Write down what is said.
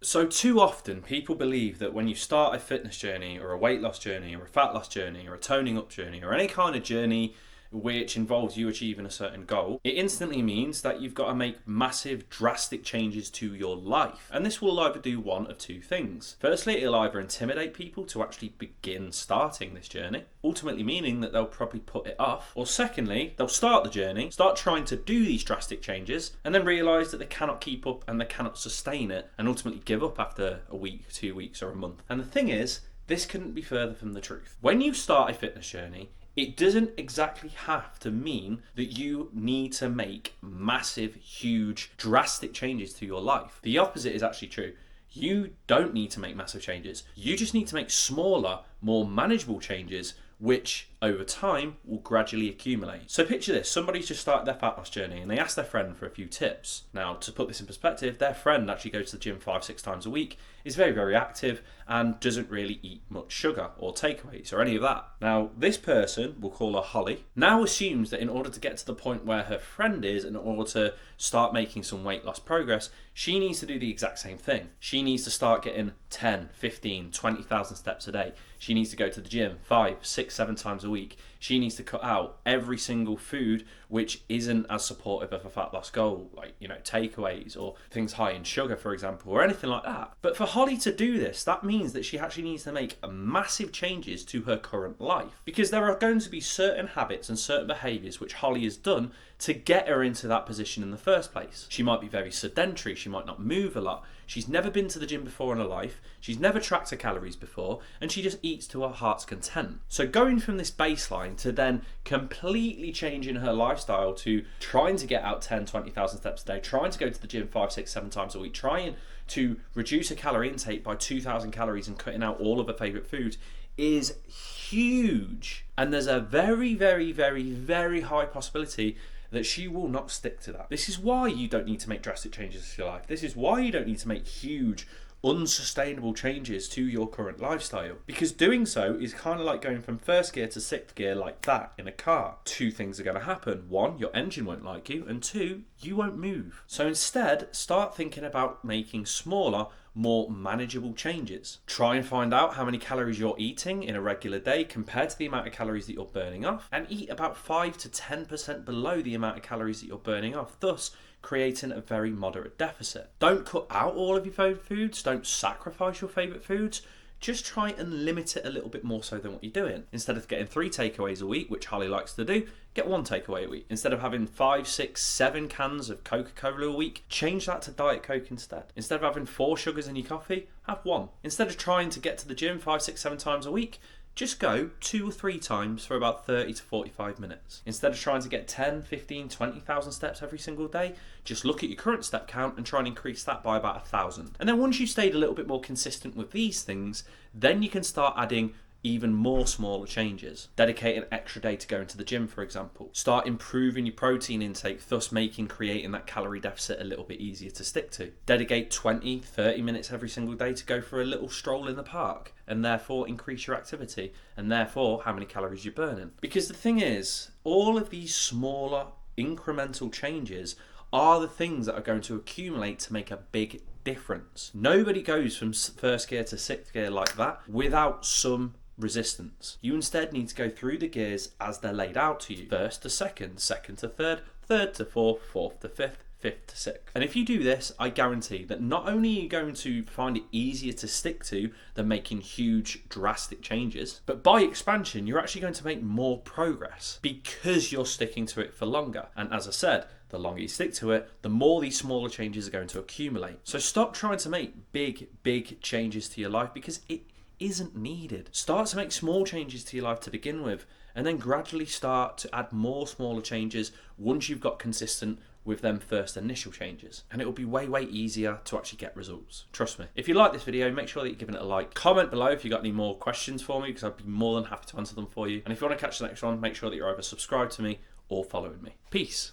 So too often people believe that when you start a fitness journey or a weight loss journey or a fat loss journey or a toning up journey or any kind of journey which involves you achieving a certain goal, it instantly means that you've got to make massive, drastic changes to your life. And this will either do one of two things. Firstly, it'll either intimidate people to actually begin starting this journey, ultimately meaning that they'll probably put it off. Or secondly, they'll start the journey, start trying to do these drastic changes, and then realise that they cannot keep up and they cannot sustain it, and ultimately give up after a week, 2 weeks, or a month. And the thing is, this couldn't be further from the truth. When you start a fitness journey, it doesn't exactly have to mean that you need to make massive, huge, drastic changes to your life. The opposite is actually true. You don't need to make massive changes. You just need to make smaller, more manageable changes, which over time will gradually accumulate. So picture this, somebody's just started their fat loss journey and they ask their friend for a few tips. Now, to put this in perspective, their friend actually goes to the gym 5-6 times a week, is very, very active, and doesn't really eat much sugar or takeaways or any of that. Now, this person, we'll call her Holly, now assumes that in order to get to the point where her friend is, in order to start making some weight loss progress, she needs to do the exact same thing. She needs to start getting 10, 15, 20,000 steps a day. She needs to go to the gym 5, 6, 7 times a week. She needs to cut out every single food which isn't as supportive of a fat loss goal, like, takeaways or things high in sugar, for example, or anything like that. But for Holly to do this, that means that she actually needs to make massive changes to her current life, because there are going to be certain habits and certain behaviours which Holly has done to get her into that position in the first place. She might be very sedentary, she might not move a lot, she's never been to the gym before in her life, she's never tracked her calories before, and she just eats to her heart's content. So going from this baseline to then completely changing her lifestyle to trying to get out 10, 20,000 steps a day, trying to go to the gym 5, 6, 7 times a week, trying to reduce her calorie intake by 2,000 calories and cutting out all of her favourite foods is huge. And there's a very, very, very, very high possibility that she will not stick to that. This is why you don't need to make drastic changes to your life. This is why you don't need to make huge, unsustainable changes to your current lifestyle, because doing so is kind of like going from first gear to sixth gear like that in a car. Two things are going to happen. One, your engine won't like you, and two, you won't move. So instead, start thinking about making smaller, more manageable changes. Try and find out how many calories you're eating in a regular day compared to the amount of calories that you're burning off, and eat about 5 to 10% below the amount of calories that you're burning off, thus creating a very moderate deficit. Don't cut out all of your favourite foods, don't sacrifice your favourite foods, just try and limit it a little bit more so than what you're doing. Instead of getting 3 takeaways a week, which Holly likes to do, get 1 takeaway a week. Instead of having 5, 6, 7 cans of Coca-Cola a week, change that to Diet Coke instead. Instead of having 4 sugars in your coffee, have 1. Instead of trying to get to the gym 5, 6, 7 times a week, just go 2 or 3 times for about 30 to 45 minutes. Instead of trying to get 10, 15, 20,000 steps every single day, just look at your current step count and try and increase that by about 1,000. And then once you've stayed a little bit more consistent with these things, then you can start adding even more smaller changes. Dedicate an extra day to going to the gym, for example. Start improving your protein intake, thus creating that calorie deficit a little bit easier to stick to. Dedicate 20, 30 minutes every single day to go for a little stroll in the park, and therefore increase your activity, and therefore how many calories you're burning. Because the thing is, all of these smaller incremental changes are the things that are going to accumulate to make a big difference. Nobody goes from first gear to sixth gear like that without some resistance. You instead need to go through the gears as they're laid out to you. First to second, second to third, third to fourth, fourth to fifth, fifth to sixth. And if you do this, I guarantee that not only are you going to find it easier to stick to than making huge, drastic changes, but by expansion, you're actually going to make more progress because you're sticking to it for longer. And as I said, the longer you stick to it, the more these smaller changes are going to accumulate. So stop trying to make big changes to your life, because it isn't needed. Start to make small changes to your life to begin with, and then gradually start to add more smaller changes once you've got consistent with them first initial changes, and it will be way easier to actually get results. Trust me. If you like this video, make sure that you're giving it a like. Comment below if you've got any more questions for me, because I'd be more than happy to answer them for you. And if you want to catch the next one, make sure that you're either subscribed to me or following me. Peace.